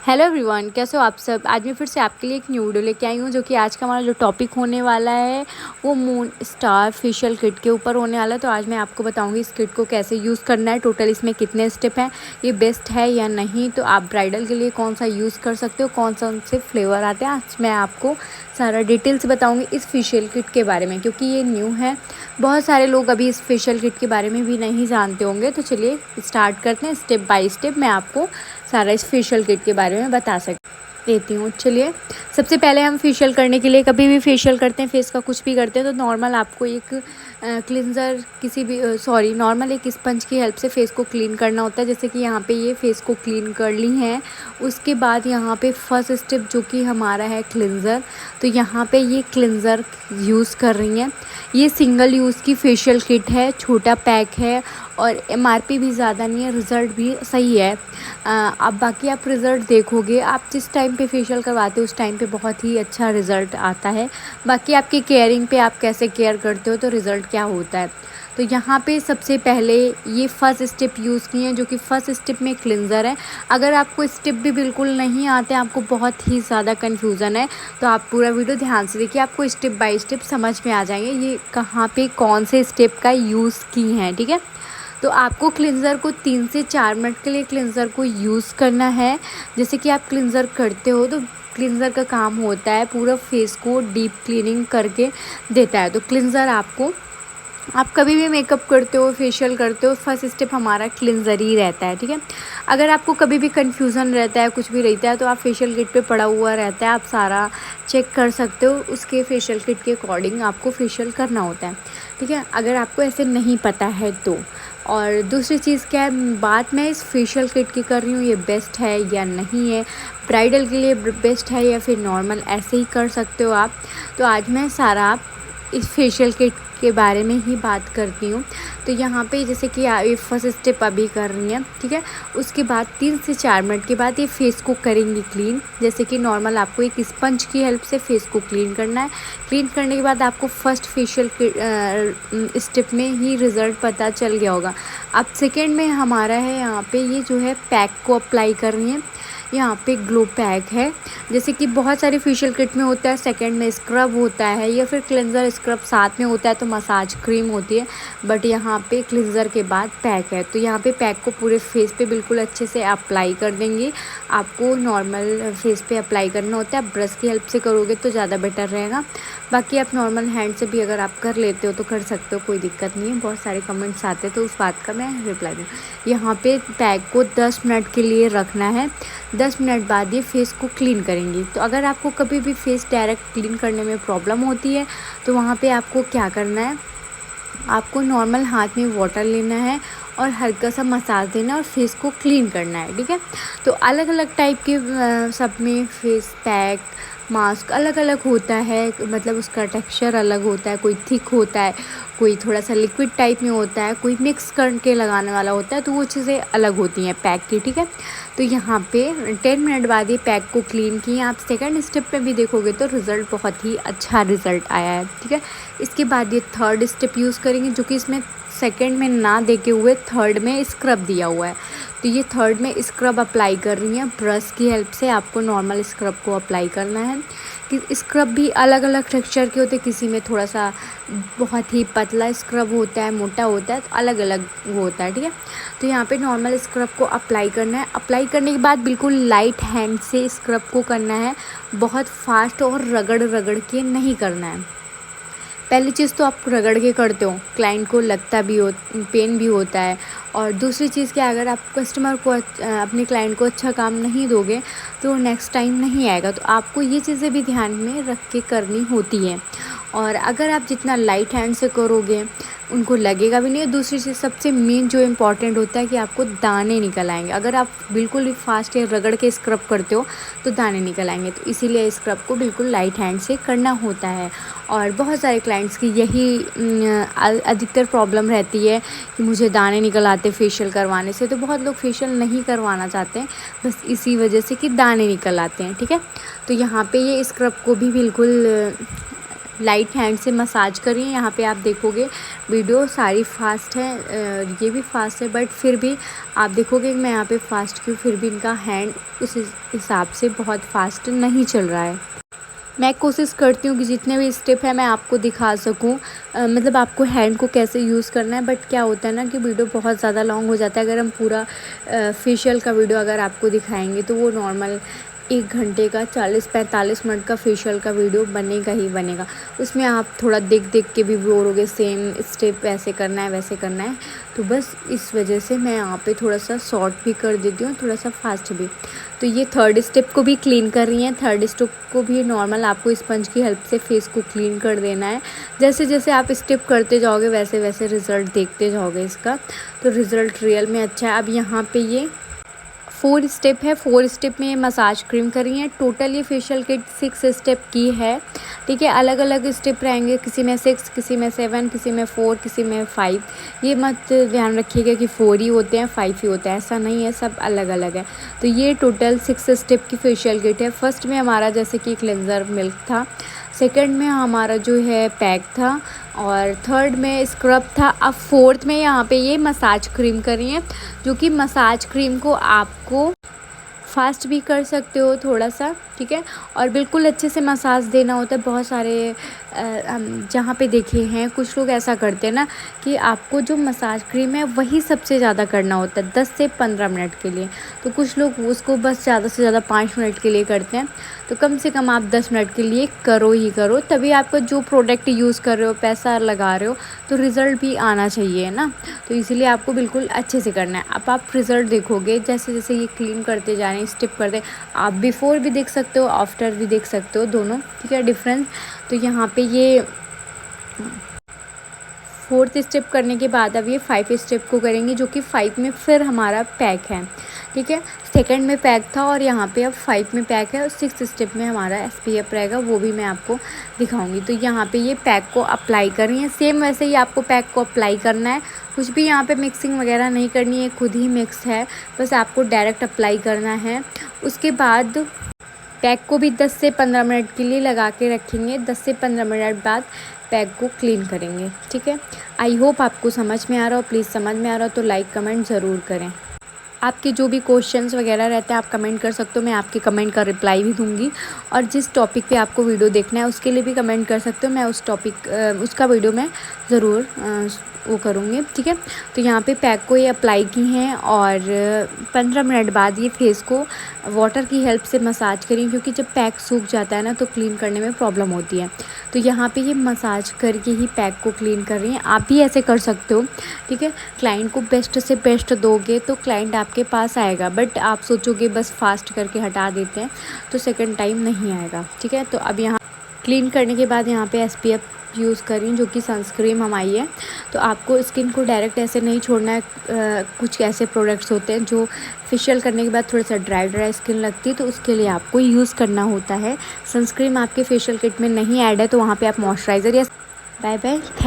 Hello everyone, कैसे हो आप सब। आज मैं फिर से आपके लिए एक न्यू वीडियो लेके आई हूँ, जो कि आज का हमारा जो टॉपिक होने वाला है वो मून स्टार फेशियल किट के ऊपर होने वाला है। तो आज मैं आपको बताऊंगी इस किट को कैसे यूज़ करना है, टोटल इसमें कितने स्टेप हैं, ये बेस्ट है या नहीं, तो आप ब्राइडल के लिए कौन सा यूज़ कर सकते हो, कौन से फ्लेवर आते हैं। आज मैं आपको सारा डिटेल्स बताऊँगी इस फेशियल किट के बारे में, क्योंकि ये न्यू है। बहुत सारे लोग अभी इस फेशियल किट के बारे में भी नहीं जानते होंगे। तो चलिए स्टार्ट करते हैं, स्टेप बाय स्टेप मैं आपको सारा इस फेशियल किट के बारे में बता देती हूँ। चलिए सबसे पहले हम फेशियल करने के लिए, कभी भी फेशियल करते हैं, फेस का कुछ भी करते हैं, तो नॉर्मल आपको एक क्लिनज़र किसी भी नॉर्मल एक स्पंज की हेल्प से फेस को क्लीन करना होता है। जैसे कि यहाँ पे ये फेस को क्लीन कर ली हैं। उसके बाद यहाँ पे फर्स्ट स्टेप जो कि हमारा है क्लिनज़र, तो यहाँ पे ये क्लिनज़र यूज़ कर रही हैं। ये सिंगल यूज़ की फेशियल किट है, छोटा पैक है और MRP भी ज़्यादा नहीं है, रिज़ल्ट भी सही है। अब बाकी आप रिज़ल्ट देखोगे, आप जिस टाइम पे फेशियल करवाते हो उस टाइम पे बहुत ही अच्छा रिज़ल्ट आता है। बाकी आपकी केयरिंग पे आप कैसे केयर करते हो तो रिज़ल्ट क्या होता है। तो यहाँ पे सबसे पहले ये फर्स्ट स्टेप यूज़ किए हैं, जो कि फर्स्ट स्टेप में क्लिनज़र है। अगर आपको स्टेप भी बिल्कुल नहीं आते, आपको बहुत ही ज़्यादा कन्फ्यूज़न है, तो आप पूरा वीडियो ध्यान से देखिए, आपको स्टेप बाय स्टेप समझ में आ जाएंगे ये कहाँ पे कौन से स्टेप का यूज़ की हैं। ठीक है, तो आपको क्लिनज़र को 3 से 4 मिनट के लिए क्लिनज़र को यूज़ करना है। जैसे कि आप क्लिनज़र करते हो तो क्लिनज़र का काम होता है पूरा फेस को डीप क्लीनिंग करके देता है। तो क्लिनज़र आपको, आप कभी भी मेकअप करते हो, फेशियल करते हो, फर्स्ट स्टेप हमारा क्लिनज़र ही रहता है। ठीक है, अगर आपको कभी भी कन्फ्यूज़न रहता है, कुछ भी रहता है, तो आप फेशियल किट पे पड़ा हुआ रहता है, आप सारा चेक कर सकते हो, उसके फेशियल किट के अकॉर्डिंग आपको फेशियल करना होता है। ठीक है, अगर आपको ऐसे नहीं पता है तो। और दूसरी चीज़ क्या है, बात मैं इस फेशियल किट की कर रही हूँ, ये बेस्ट है या नहीं है, ब्राइडल के लिए बेस्ट है या फिर नॉर्मल ऐसे ही कर सकते हो आप। तो आज मैं सारा इस फेशियल किट के बारे में ही बात करती हूँ। तो यहाँ पे जैसे कि ये फर्स्ट स्टेप अभी कर रही हैं, ठीक है, उसके बाद 3 से 4 मिनट के बाद ये फेस को करेंगी क्लीन। जैसे कि नॉर्मल आपको एक स्पंज की हेल्प से फेस को क्लीन करना है। क्लीन करने के बाद आपको फर्स्ट फेशियल स्टेप में ही रिज़ल्ट पता चल गया होगा। अब सेकेंड में हमारा है, यहाँ पे ये जो है पैक को अप्लाई कर रही हैं। यहाँ पे ग्लो पैक है, जैसे कि बहुत सारे फेशियल किट में होता है, सेकंड में स्क्रब होता है या फिर क्लेंजर स्क्रब साथ में होता है, तो मसाज क्रीम होती है, बट यहाँ पे क्लेंजर के बाद पैक है। तो यहाँ पे पैक को पूरे फेस पे बिल्कुल अच्छे से अप्लाई कर देंगे। आपको नॉर्मल फेस पे अप्लाई करना होता है, आप ब्रश की हेल्प से करोगे तो ज़्यादा बेटर रहेगा। बाकी आप नॉर्मल हैंड से भी अगर आप कर लेते हो तो कर सकते हो, कोई दिक्कत नहीं है। बहुत सारे कमेंट्स आते हैं तो उस बात का मैं रिप्लाई दूँ। यहाँ पे पैक को 10 मिनट के लिए रखना है। 10 मिनट बाद ये फेस को क्लीन करेंगी। तो अगर आपको कभी भी फेस डायरेक्ट क्लीन करने में प्रॉब्लम होती है तो वहाँ पे आपको क्या करना है, आपको नॉर्मल हाथ में वाटर लेना है और हल्का सा मसाज देना और फेस को क्लीन करना है। ठीक है, तो अलग अलग टाइप के सब में फेस पैक मास्क अलग अलग होता है, मतलब उसका टेक्सचर अलग होता है, कोई थिक होता है, कोई थोड़ा सा लिक्विड टाइप में होता है, कोई मिक्स करके लगाने वाला होता है, तो वो चीज़ें अलग होती हैं पैक की। ठीक है, तो यहाँ पे 10 मिनट बाद ये पैक को क्लीन किए। आप सेकंड स्टेप पे भी देखोगे तो रिज़ल्ट बहुत ही अच्छा रिज़ल्ट आया है। ठीक है, इसके बाद ये थर्ड स्टेप यूज़ करेंगे, जो कि इसमें सेकंड में ना देके हुए थर्ड में स्क्रब दिया हुआ है। तो ये थर्ड में स्क्रब अप्लाई कर रही हैं ब्रश की हेल्प से। आपको नॉर्मल स्क्रब को अप्लाई करना है कि स्क्रब भी अलग अलग टेक्सचर के होते हैं, किसी में थोड़ा सा बहुत ही पतला स्क्रब होता है, मोटा होता है, तो अलग अलग वो होता है। ठीक है, तो यहाँ पे नॉर्मल स्क्रब को अप्लाई करना है। अप्लाई करने के बाद बिल्कुल लाइट हैंड से स्क्रब को करना है, बहुत फास्ट और रगड़ रगड़ के नहीं करना है। पहली चीज़ तो आप रगड़ के करते हो, क्लाइंट को लगता भी हो, पेन भी होता है। और दूसरी चीज़ क्या, अगर आप कस्टमर को अपने क्लाइंट को अच्छा काम नहीं दोगे तो नेक्स्ट टाइम नहीं आएगा। तो आपको ये चीज़ें भी ध्यान में रख के करनी होती हैं। और अगर आप जितना लाइट हैंड से करोगे उनको लगेगा भी नहीं। दूसरी चीज़ सबसे मेन जो इम्पॉर्टेंट होता है कि आपको दाने निकल आएंगे। अगर आप बिल्कुल ही फास्ट या रगड़ के स्क्रब करते हो तो दाने निकल आएंगे, तो इसीलिए स्क्रब को बिल्कुल लाइट हैंड से करना होता है। और बहुत सारे क्लाइंट्स की यही अधिकतर प्रॉब्लम रहती है कि मुझे दाने निकल आते फेशियल करवाने से। तो बहुत लोग फेशियल नहीं करवाना चाहते हैं बस इसी वजह से कि दाने निकल आते हैं। ठीक है, तो यहाँ पे ये स्क्रब को भी बिल्कुल लाइट हैंड से मसाज करिए। यहाँ पे आप देखोगे वीडियो सारी फास्ट है, ये भी फास्ट है, बट फिर भी आप देखोगे कि मैं यहाँ पे फास्ट क्यों, फिर भी इनका हैंड उस हिसाब से बहुत फास्ट नहीं चल रहा है। मैं कोशिश करती हूँ कि जितने भी स्टेप है मैं आपको दिखा सकूँ, मतलब आपको हैंड को कैसे यूज़ करना है। बट क्या होता है ना कि वीडियो बहुत ज़्यादा लॉन्ग हो जाता है। अगर हम पूरा फेशियल का वीडियो अगर आपको दिखाएंगे तो वो नॉर्मल 1 घंटे का 40-45 मिनट का फेशियल का वीडियो बनेगा ही बनेगा। उसमें आप थोड़ा देख देख के भी बोर होगे, सेम स्टेप ऐसे करना है वैसे करना है। तो बस इस वजह से मैं यहाँ पे थोड़ा सा शॉर्ट भी कर देती हूँ, थोड़ा सा फास्ट भी। तो ये थर्ड स्टेप को भी क्लीन कर रही हैं। थर्ड स्टेप को भी नॉर्मल आपको स्पंज की हेल्प से फेस को क्लीन कर देना है। जैसे जैसे आप स्टेप करते जाओगे वैसे वैसे रिज़ल्ट देखते जाओगे इसका, तो रिज़ल्ट रियल में अच्छा है। अब यहाँ पे ये 4 स्टेप है, 4 स्टेप में ये मसाज क्रीम करी है। टोटल ये फेशियल किट 6 स्टेप की है, ठीक है। अलग अलग स्टेप रहेंगे, किसी में 6, किसी में 7, किसी में 4, किसी में 5। ये मत ध्यान रखिएगा कि 4 ही होते हैं 5 ही होता है, ऐसा नहीं है, सब अलग अलग है। तो ये टोटल 6 स्टेप की फेशियल किट है। फर्स्ट में हमारा जैसे कि क्लेंजर मिल्क था, सेकंड में हमारा जो है पैक था, और थर्ड में स्क्रब था। अब फोर्थ में यहाँ पे ये मसाज क्रीम करी है, जो कि मसाज क्रीम को आपको फास्ट भी कर सकते हो थोड़ा सा, ठीक है, और बिल्कुल अच्छे से मसाज देना होता है। बहुत सारे जहाँ पे देखे हैं कुछ लोग ऐसा करते हैं ना कि आपको जो मसाज क्रीम है वही सबसे ज़्यादा करना होता है 10 से 15 मिनट के लिए। तो कुछ लोग उसको बस ज़्यादा से ज़्यादा 5 मिनट के लिए करते हैं। तो कम से कम आप 10 मिनट के लिए करो ही करो, तभी आपका जो प्रोडक्ट यूज़ कर रहे हो, पैसा लगा रहे हो, तो रिज़ल्ट भी आना चाहिए ना। तो इसीलिए आपको बिल्कुल अच्छे से करना है। अब आप रिज़ल्ट देखोगे जैसे जैसे ये क्लीन करते जा रहे हैं, स्टेप करते, आप बिफ़ोर भी देख सकते हो, आफ्टर भी देख सकते हो, दोनों, ठीक है, डिफरेंस। तो यहाँ पे ये 4th स्टेप करने के बाद अब ये 5 स्टेप को करेंगे, जो कि 5 में फिर हमारा पैक है, ठीक है। सेकंड में पैक था और यहाँ पे अब 5 में पैक है, और 6th स्टेप में हमारा SPF रहेगा, वो भी मैं आपको दिखाऊंगी। तो यहाँ पे ये पैक को अप्लाई कर रही हैं, सेम वैसे ही आपको पैक को अप्लाई करना है। कुछ भी यहाँ पे मिक्सिंग वगैरह नहीं करनी है, खुद ही मिक्स है, बस आपको डायरेक्ट अप्लाई करना है। उसके बाद पैक को भी 10 से 15 मिनट के लिए लगा के रखेंगे। 10 से 15 मिनट बाद पैक को क्लीन करेंगे, ठीक है। आई होप आपको समझ में आ रहा हो। प्लीज़ समझ में आ रहा हो तो लाइक कमेंट ज़रूर करें। आपके जो भी क्वेश्चंस वगैरह रहते हैं आप कमेंट कर सकते हो, मैं आपके कमेंट का रिप्लाई भी दूंगी। और जिस टॉपिक पे आपको वीडियो देखना है उसके लिए भी कमेंट कर सकते हो, मैं उस टॉपिक उसका वीडियो मैं ज़रूर वो करूँगी, ठीक है। तो यहाँ पे पैक को ये अप्लाई की हैं, और 15 मिनट बाद ये फेस को वाटर की हेल्प से मसाज करें, क्योंकि जब पैक सूख जाता है ना तो क्लीन करने में प्रॉब्लम होती है। तो यहाँ पे ये मसाज करके ही पैक को क्लीन कर रही हैं। आप भी ऐसे कर सकते हो, ठीक है। क्लाइंट को बेस्ट से बेस्ट दोगे तो क्लाइंट आपके पास आएगा, बट आप सोचोगे बस फास्ट करके हटा देते हैं तो सेकंड टाइम नहीं आएगा, ठीक है। तो अब यहाँ क्लीन करने के बाद यहाँ पे SPF यूज़ करें, जो कि सनस्क्रीन हमारी है। तो आपको स्किन को डायरेक्ट ऐसे नहीं छोड़ना है। कुछ ऐसे प्रोडक्ट्स होते हैं जो फेशियल करने के बाद थोड़ा सा ड्राई स्किन लगती है, तो उसके लिए आपको यूज़ करना होता है। सनस्क्रीन आपके फेशियल किट में नहीं ऐड है, तो वहाँ पे आप मॉइस्चराइज़र या बाय बाय थैंक